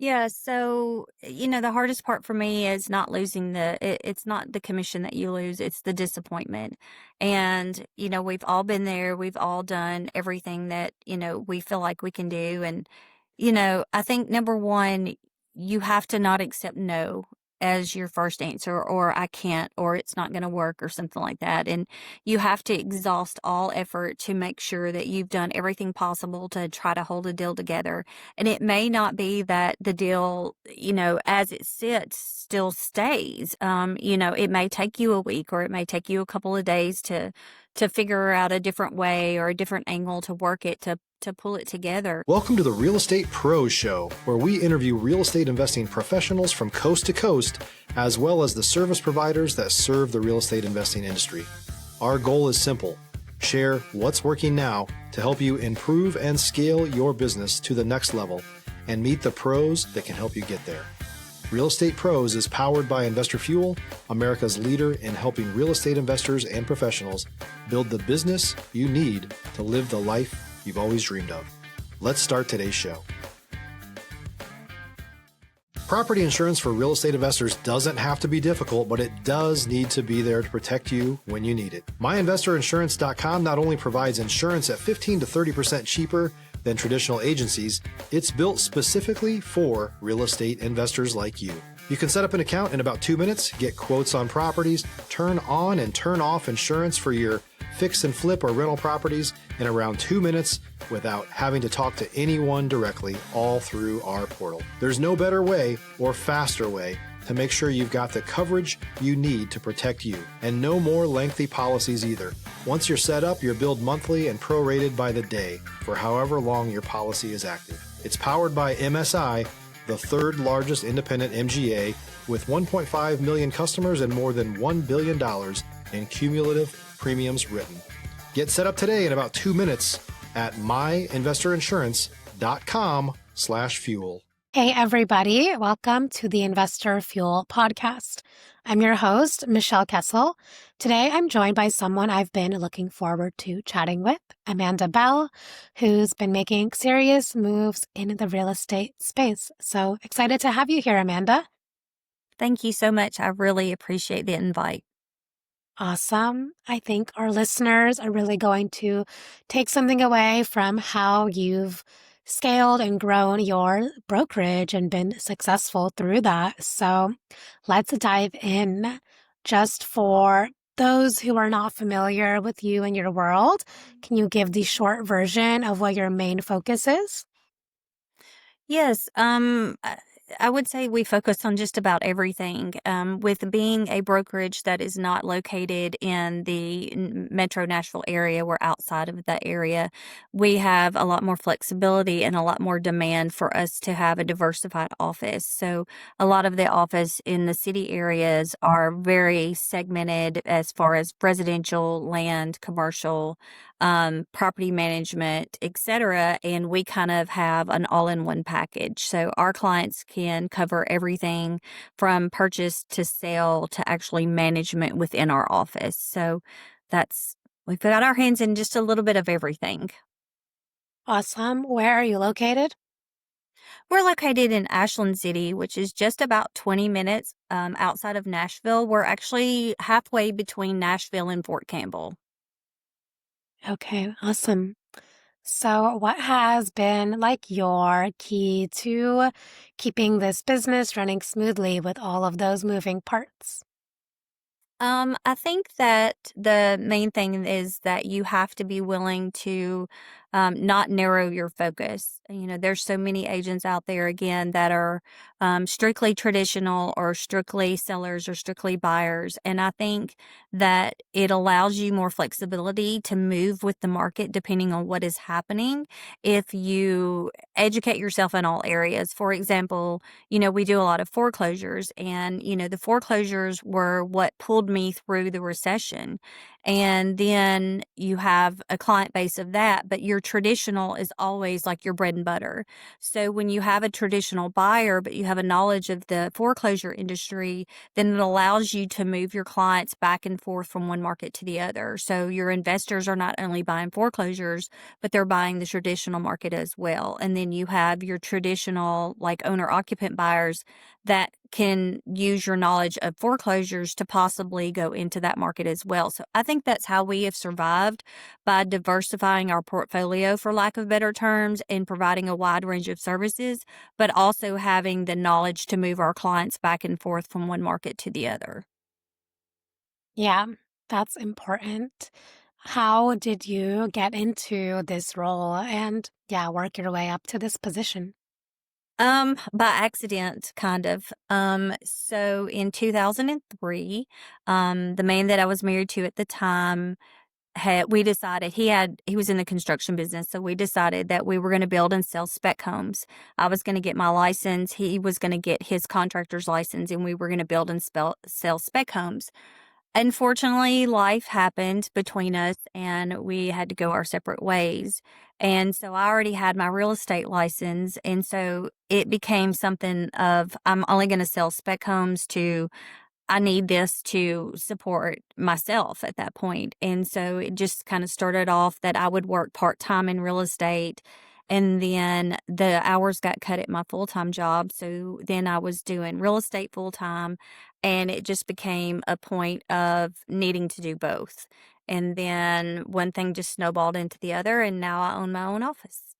Yeah, so, the hardest part for me is not losing it's not the commission that you lose, it's the disappointment. And, we've all been there, we've all done everything that, we feel like we can do. And, I think number one, you have to not accept no as your first answer, or I can't, or it's not going to work, or something like that. And you have to exhaust all effort to make sure that you've done everything possible to try to hold a deal together. And it may not be that the deal, as it sits, still stays. It may take you a week, or it may take you a couple of days to figure out a different way or a different angle to work it to pull it together. Welcome to the Real Estate Pros Show, where we interview real estate investing professionals from coast to coast, as well as the service providers that serve the real estate investing industry. Our goal is simple: share what's working now to help you improve and scale your business to the next level and meet the pros that can help you get there. Real Estate Pros is powered by Investor Fuel, America's leader in helping real estate investors and professionals build the business you need to live the life you've always dreamed of. Let's start today's show. Property insurance for real estate investors doesn't have to be difficult, but it does need to be there to protect you when you need it. MyInvestorInsurance.com not only provides insurance at 15 to 30% cheaper than traditional agencies, it's built specifically for real estate investors like you. You can set up an account in about 2 minutes, get quotes on properties, turn on and turn off insurance for your fix and flip or rental properties in around 2 minutes without having to talk to anyone directly, all through our portal. There's no better way or faster way to make sure you've got the coverage you need to protect you, and no more lengthy policies either. Once you're set up, you're billed monthly and prorated by the day for however long your policy is active. It's powered by MSI, the third largest independent MGA, with 1.5 million customers and more than $1 billion in cumulative premiums written. Get set up today in about 2 minutes at myinvestorinsurance.com/fuel. Hey, everybody. Welcome to the Investor Fuel podcast. I'm your host, Michelle Kesil. Today, I'm joined by someone I've been looking forward to chatting with, Amanda Bell, who's been making serious moves in the real estate space. So excited to have you here, Amanda. Thank you so much. I really appreciate the invite. Awesome. I think our listeners are really going to take something away from how you've scaled and grown your brokerage and been successful through that. So let's dive in. Just for those who are not familiar with you and your world, can you give the short version of what your main focus is? Yes, I would say we focus on just about everything. With being a brokerage that is not located in the metro Nashville area, we're outside of that area. We have a lot more flexibility and a lot more demand for us to have a diversified office. So a lot of the office in the city areas are very segmented as far as residential, land, commercial, property management, etc. And we kind of have an all-in-one package. So our clients can cover everything from purchase to sale to actually management within our office. So we've got our hands in just a little bit of everything. Awesome. Where are you located? We're located in Ashland City, which is just about 20 minutes outside of Nashville. We're actually halfway between Nashville and Fort Campbell. Okay, awesome. So what has been like your key to keeping this business running smoothly with all of those moving parts? I think that the main thing is that you have to be willing to not narrow your focus. There's so many agents out there, again, that are strictly traditional or strictly sellers or strictly buyers. And I think that it allows you more flexibility to move with the market depending on what is happening if you educate yourself in all areas. For example, we do a lot of foreclosures, and, the foreclosures were what pulled me through the recession. And then you have a client base of that, but your traditional is always like your bread and butter. So when you have a traditional buyer, but you have a knowledge of the foreclosure industry, then it allows you to move your clients back and forth from one market to the other. So your investors are not only buying foreclosures, but they're buying the traditional market as well. And then you have your traditional, like owner occupant buyers that can use your knowledge of foreclosures to possibly go into that market as well. So I think that's how we have survived, by diversifying our portfolio, for lack of better terms, and providing a wide range of services, but also having the knowledge to move our clients back and forth from one market to the other. Yeah, that's important. How did you get into this role and, yeah, work your way up to this position? By accident, kind of. So in 2003, the man that I was married to at the time we decided he was in the construction business, so we decided that we were going to build and sell spec homes. I was going to get my license, he was going to get his contractor's license, and we were going to build and sell spec homes. Unfortunately, life happened between us and we had to go our separate ways. And so I already had my real estate license. And so it became something of, I'm only going to sell spec homes, to I need this to support myself at that point. And so it just kind of started off that I would work part-time in real estate, and then the hours got cut at my full-time job. So then I was doing real estate full-time, and it just became a point of needing to do both. And then one thing just snowballed into the other, and now I own my own office.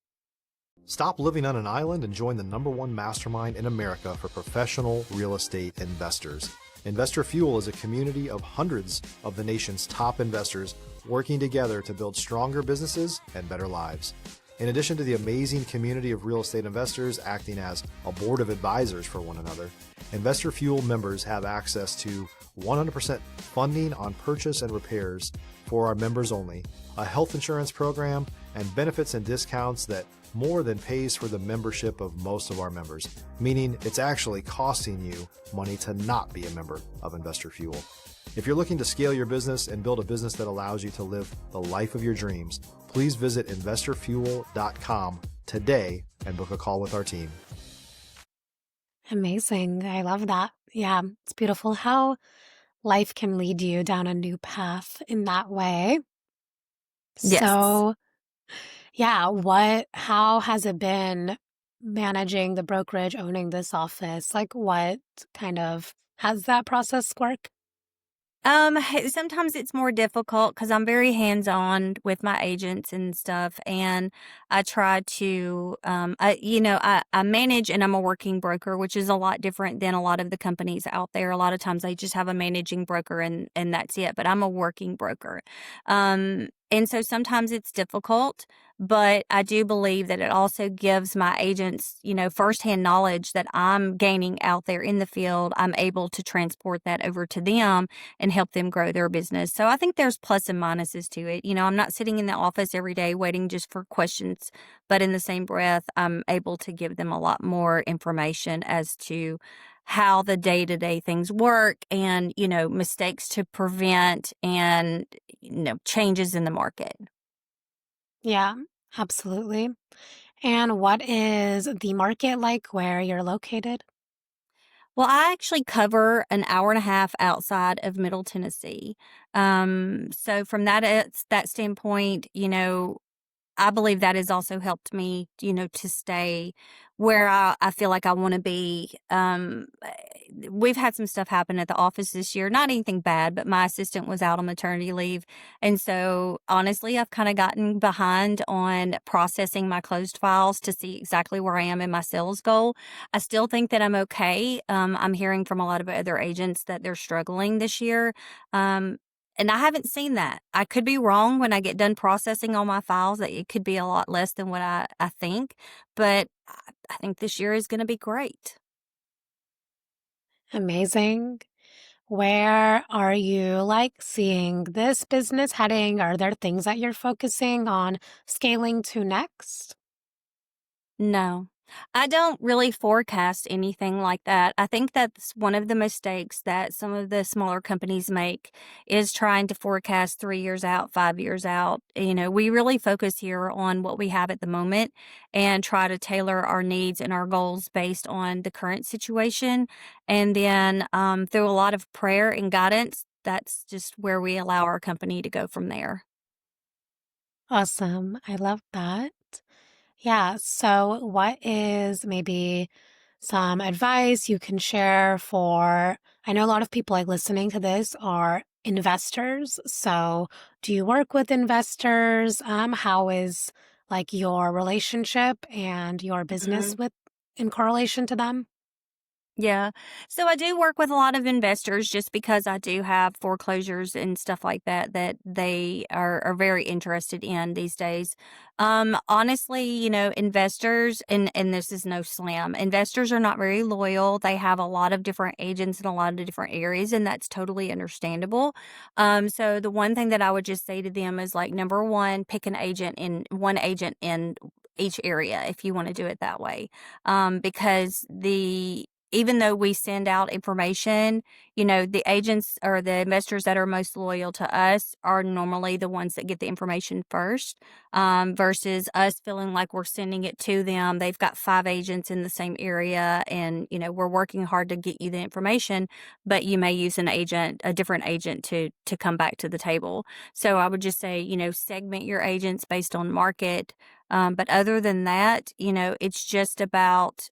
Stop living on an island and join the #1 mastermind in America for professional real estate investors. Investor Fuel is a community of hundreds of the nation's top investors working together to build stronger businesses and better lives. In addition to the amazing community of real estate investors acting as a board of advisors for one another, Investor Fuel members have access to 100% funding on purchase and repairs for our members only, a health insurance program, and benefits and discounts that more than pays for the membership of most of our members, meaning it's actually costing you money to not be a member of Investor Fuel. If you're looking to scale your business and build a business that allows you to live the life of your dreams, please visit investorfuel.com today and book a call with our team. Amazing. I love that. Yeah, it's beautiful how life can lead you down a new path in that way. Yes. So, yeah, how has it been managing the brokerage, owning this office? Like, what kind of has that process work? Sometimes it's more difficult because I'm very hands-on with my agents and stuff, and I try to, I manage, and I'm a working broker, which is a lot different than a lot of the companies out there. A lot of times they just have a managing broker and that's it, but I'm a working broker. And so sometimes it's difficult, but I do believe that it also gives my agents, firsthand knowledge that I'm gaining out there in the field. I'm able to transport that over to them and help them grow their business. So I think there's plus and minuses to it. I'm not sitting in the office every day waiting just for questions, but in the same breath, I'm able to give them a lot more information as to how the day-to-day things work, and, mistakes to prevent, and, changes in the market. Yeah, absolutely. And what is the market like where you're located? Well, I actually cover an hour and a half outside of Middle Tennessee. So from that standpoint, I believe that has also helped me, to stay where I feel like I want to be. We've had some stuff happen at the office this year, not anything bad, but my assistant was out on maternity leave. And so honestly, I've kind of gotten behind on processing my closed files to see exactly where I am in my sales goal. I still think that I'm okay. I'm hearing from a lot of other agents that they're struggling this year. And I haven't seen that. I could be wrong when I get done processing all my files, that it could be a lot less than what I think. But I think this year is going to be great. Amazing. Where are you like seeing this business heading? Are there things that you're focusing on scaling to next? No. I don't really forecast anything like that. I think that's one of the mistakes that some of the smaller companies make is trying to forecast 3 years out, 5 years out. We really focus here on what we have at the moment and try to tailor our needs and our goals based on the current situation. And then through a lot of prayer and guidance, that's just where we allow our company to go from there. Awesome. I love that. Yeah. So, what is maybe some advice you can share for? I know a lot of people like listening to this are investors. So, do you work with investors? How is like your relationship and your business with in correlation to them? Yeah. So I do work with a lot of investors just because I do have foreclosures and stuff like that that they are very interested in these days. Honestly, investors and this is no slam. Investors are not very loyal. They have a lot of different agents in a lot of different areas, and that's totally understandable. So the one thing that I would just say to them is like number one, pick an agent in one agent in each area if you want to do it that way. Because the even though we send out information, the agents or the investors that are most loyal to us are normally the ones that get the information first, versus us feeling like we're sending it to them. They've got 5 agents in the same area, and we're working hard to get you the information, but you may use a different agent to come back to the table. So I would just say, segment your agents based on market. But other than that, it's just about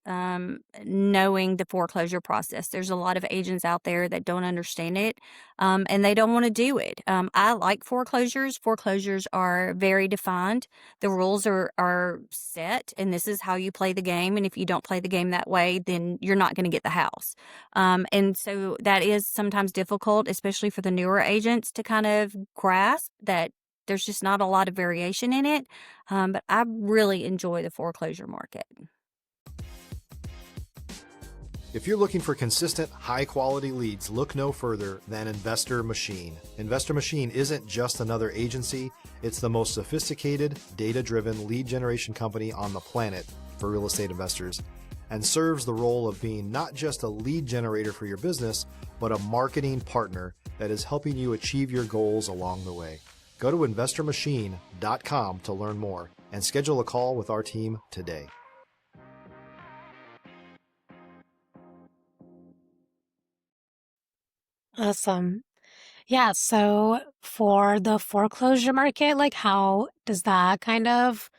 knowing the foreclosure process. There's a lot of agents out there that don't understand it, and they don't want to do it. I like foreclosures. Foreclosures are very defined. The rules are set, and this is how you play the game. And if you don't play the game that way, then you're not going to get the house. And so that is sometimes difficult, especially for the newer agents to kind of grasp that there's just not a lot of variation in it. But I really enjoy the foreclosure market. If you're looking for consistent, high-quality leads, look no further than Investor Machine. Investor Machine isn't just another agency, it's the most sophisticated, data-driven lead generation company on the planet for real estate investors, and serves the role of being not just a lead generator for your business, but a marketing partner that is helping you achieve your goals along the way. Go to investormachine.com to learn more and schedule a call with our team today. Awesome. Yeah. So for the foreclosure market, like how does that kind of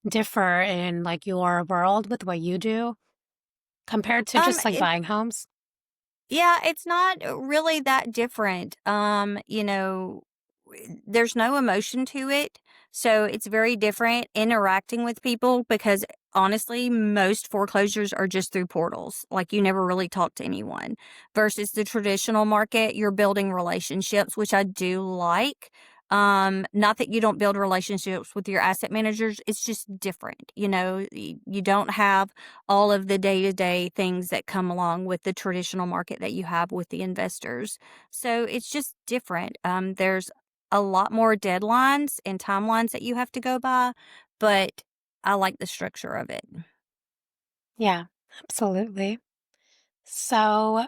differ in like your world with what you do compared to just like It buying homes? Yeah, it's not really that different. There's no emotion to it. So it's very different interacting with people because honestly, most foreclosures are just through portals. Like you never really talk to anyone versus the traditional market, you're building relationships, which I do like. Not that you don't build relationships with your asset managers. It's just different. You don't have all of the day-to-day things that come along with the traditional market that you have with the investors. So it's just different. There's a lot more deadlines and timelines that you have to go by, but I like the structure of it. Yeah, absolutely. So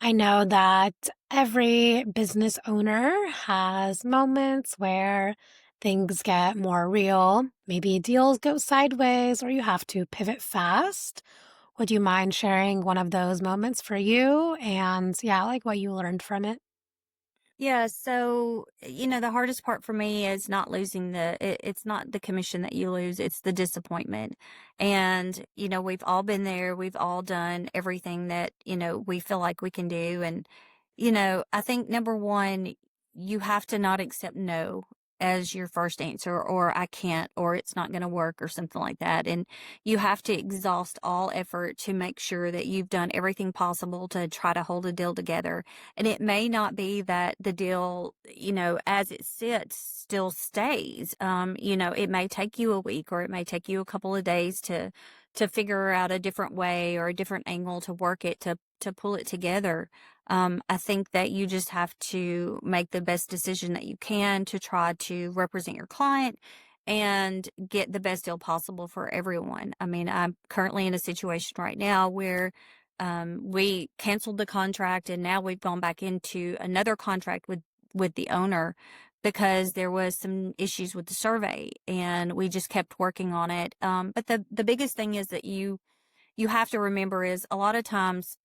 I know that every business owner has moments where things get more real. Maybe deals go sideways or you have to pivot fast. Would you mind sharing one of those moments for you and yeah, like what you learned from it? Yeah, so the hardest part for me is not losing it's not the commission that you lose, it's the disappointment. And we've all been there, we've all done everything that, we feel like we can do. And I think number one, you have to not accept no as your first answer, or I can't, or it's not going to work, or something like that. And you have to exhaust all effort to make sure that you've done everything possible to try to hold a deal together. And it may not be that the deal, as it sits, still stays. It may take you a week, or it may take you a couple of days to figure out a different way or a different angle to work it to pull it together. I think that you just have to make the best decision that you can to try to represent your client and get the best deal possible for everyone. I mean, I'm currently in a situation right now where we canceled the contract and now we've gone back into another contract with the owner because there was some issues with the survey and we just kept working on it. But the biggest thing is that you have to remember is a lot of times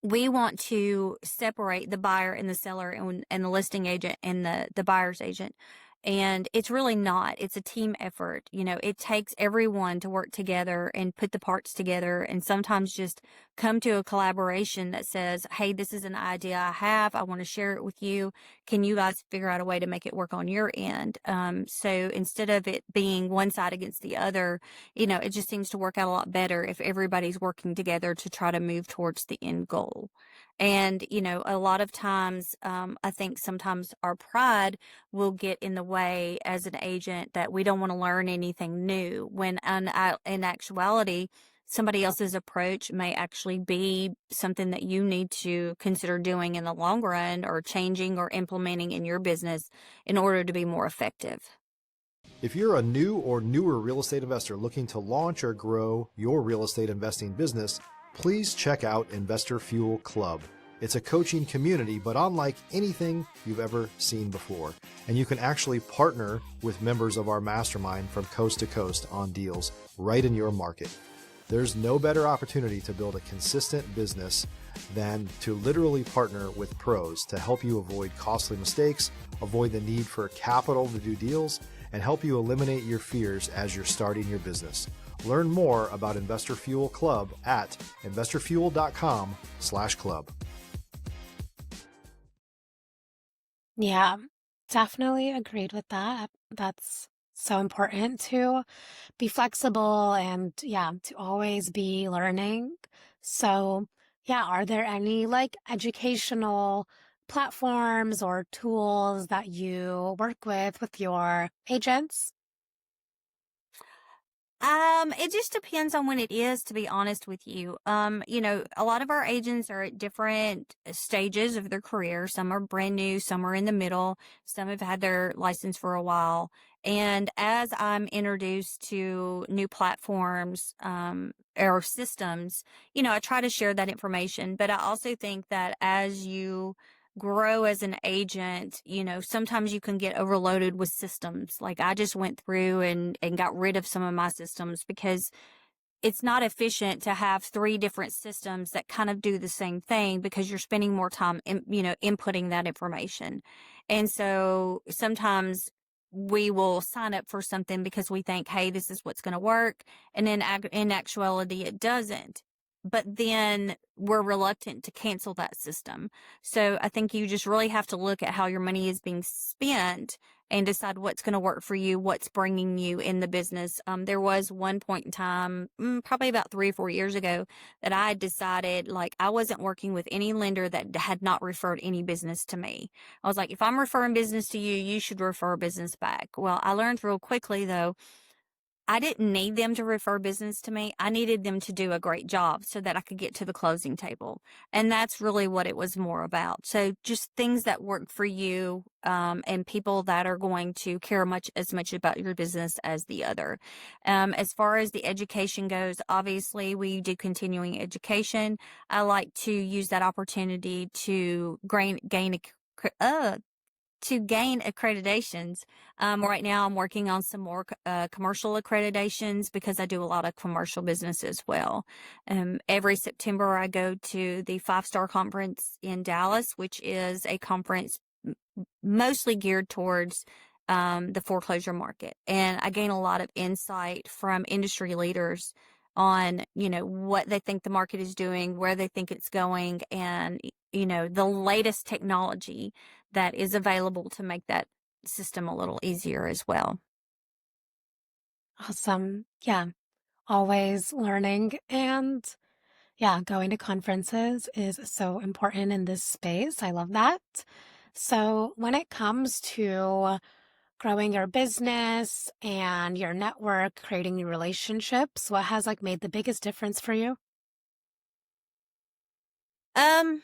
we want to separate the buyer and the seller and the listing agent and the buyer's agent. And it's really not. It's a team effort. You know, it takes everyone to work together and put the parts together and sometimes just come to a collaboration that says, hey, this is an idea I have. I want to share it with you. Can you guys figure out a way to make it work on your end? So instead of it being one side against the other, you know, it just seems to work out a lot better if everybody's working together to try to move towards the end goal. And, you know, a lot of times, I think sometimes our pride will get in the way as an agent that we don't want to learn anything new when in actuality, somebody else's approach may actually be something that you need to consider doing in the long run or changing or implementing in your business in order to be more effective. If you're a new or newer real estate investor looking to launch or grow your real estate investing business, please check out Investor Fuel Club. It's a coaching community, but unlike anything you've ever seen before. And you can actually partner with members of our mastermind from coast to coast on deals right in your market. There's no better opportunity to build a consistent business than to literally partner with pros to help you avoid costly mistakes, avoid the need for capital to do deals, and help you eliminate your fears as you're starting your business. Learn more about Investor Fuel Club at investorfuel.com/club. Yeah, definitely agreed with that. That's so important to be flexible and yeah, to always be learning. So, yeah, are there any like educational platforms or tools that you work with your agents? It just depends on when it is, to be honest with you. You know, a lot of our agents are at different stages of their career. Some are brand new, some are in the middle, some have had their license for a while. And as I'm introduced to new platforms, or systems, you know, I try to share that information. But I also think that as you grow as an agent, you know, sometimes you can get overloaded with systems. Like I just went through and got rid of some of my systems because it's not efficient to have three different systems that kind of do the same thing because you're spending more time you know, inputting that information. And so sometimes we will sign up for something because we think, hey, this is what's going to work. And in actuality, it doesn't. But then we're reluctant to cancel that system. So I think you just really have to look at how your money is being spent and decide what's going to work for you, what's bringing you in the business. There was one point in time, probably about 3 or 4 years ago, that I decided like I wasn't working with any lender that had not referred any business to me. I was like, if I'm referring business to you, you should refer business back. Well, I learned real quickly though, I didn't need them to refer business to me. I needed them to do a great job so that I could get to the closing table. And that's really what it was more about. So just things that work for you, and people that are going to care as much about your business as the other. As far as the education goes, obviously we do continuing education. I like to use that opportunity to gain accreditations. Right now I'm working on some more commercial accreditations because I do a lot of commercial business as well. Every September I go to the 5-Star Conference in Dallas, which is a conference mostly geared towards the foreclosure market. And I gain a lot of insight from industry leaders on, you know, what they think the market is doing, where they think it's going, and, you know, the latest technology that is available to make that system a little easier as well. Awesome. Yeah, always learning and yeah, going to conferences is so important in this space. I love that. So, when it comes to growing your business and your network, creating new relationships, what has like made the biggest difference for you? Um,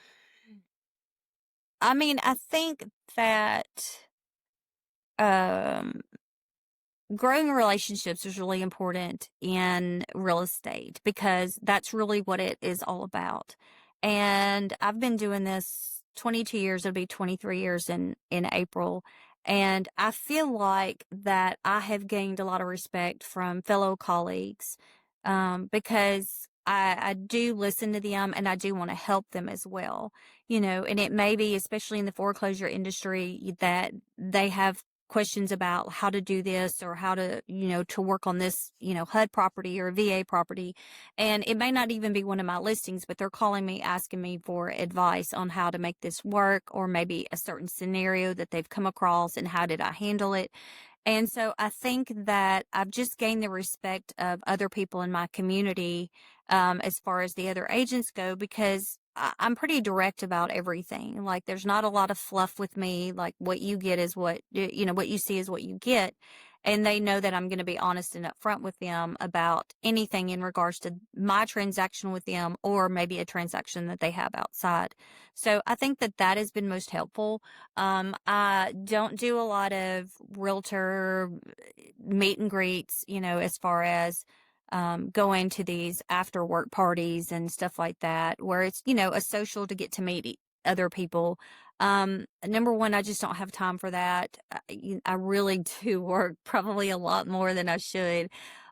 I mean, I think that um growing relationships is really important in real estate because that's really what it is all about. And I've been doing this 22 years, it'll be 23 years in April. And I feel like that I have gained a lot of respect from fellow colleagues because I do listen to them and I do want to help them as well. And it may be, especially in the foreclosure industry, that they have questions about how to do this or how to, to work on this, HUD property or VA property. And it may not even be one of my listings, but they're calling me, asking me for advice on how to make this work, or maybe a certain scenario that they've come across and how did I handle it. And so I think that I've just gained the respect of other people in my community, as far as the other agents go, because I'm pretty direct about everything. Like, there's not a lot of fluff with me. Like, what you get is what you see is what you get. And they know that I'm going to be honest and upfront with them about anything in regards to my transaction with them, or maybe a transaction that they have outside. So I think that that has been most helpful. I don't do a lot of realtor meet and greets, as far as going to these after work parties and stuff like that, where it's, a social to get to meet other people. Number one, I just don't have time for that. I really do work probably a lot more than I should.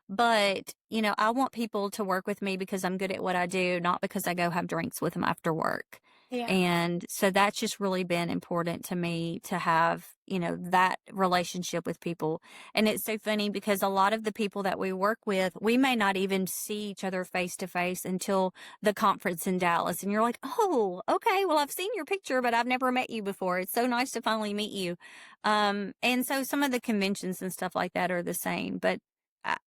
But, I want people to work with me because I'm good at what I do, not because I go have drinks with them after work. Yeah. And so that's just really been important to me, to have, that relationship with people. And it's so funny because a lot of the people that we work with, we may not even see each other face to face until the conference in Dallas. And you're like, oh, okay, well, I've seen your picture, but I've never met you before. It's so nice to finally meet you. And so some of the conventions and stuff like that are the same. But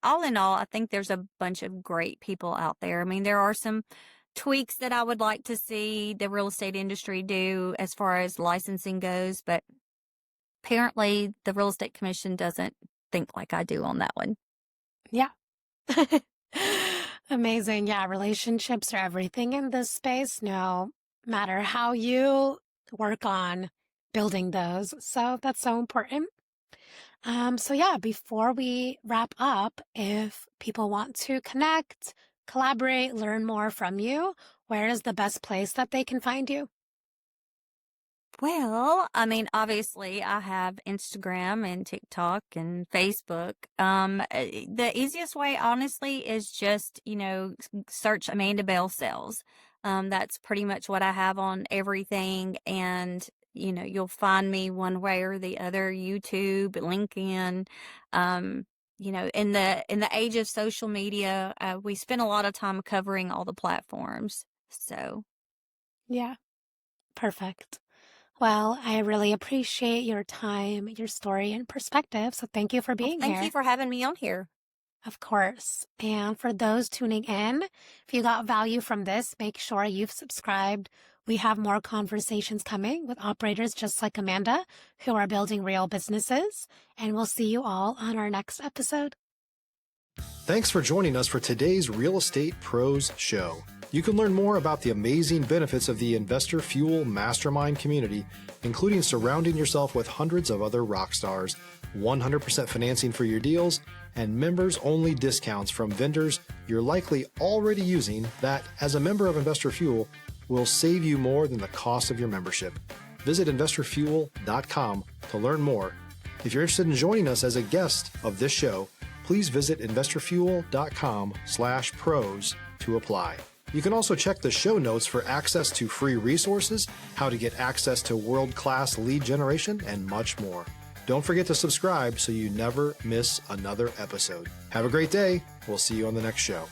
all in all, I think there's a bunch of great people out there. I mean, there are some tweaks that I would like to see the real estate industry do as far as licensing goes, but apparently the Real Estate Commission doesn't think like I do on that one. Yeah. Amazing. Yeah. Relationships are everything in this space, no matter how you work on building those. So that's so important. So yeah, before we wrap up, if people want to connect, collaborate, learn more from you, where is the best place that they can find you? Well, I mean, obviously I have Instagram and TikTok and Facebook. The easiest way, honestly, is just, search Amanda Bell Sales. That's pretty much what I have on everything. And, you'll find me one way or the other, YouTube, LinkedIn. In the age of social media, we spend a lot of time covering all the platforms. So, Yeah, perfect. Well, I really appreciate your time, your story, and perspective. So thank you for well, being thank here. you for having me on here. Of course. And for those tuning in, if you got value from this, make sure you've subscribed. We have more conversations coming with operators just like Amanda who are building real businesses. And we'll see you all on our next episode. Thanks for joining us for today's Real Estate Pros Show. You can learn more about the amazing benefits of the Investor Fuel Mastermind community, including surrounding yourself with hundreds of other rock stars, 100% financing for your deals, and members-only discounts from vendors you're likely already using that, as a member of Investor Fuel, will save you more than the cost of your membership. Visit investorfuel.com to learn more. If you're interested in joining us as a guest of this show, please visit investorfuel.com/pros to apply. You can also check the show notes for access to free resources, how to get access to world-class lead generation, and much more. Don't forget to subscribe so you never miss another episode. Have a great day. We'll see you on the next show.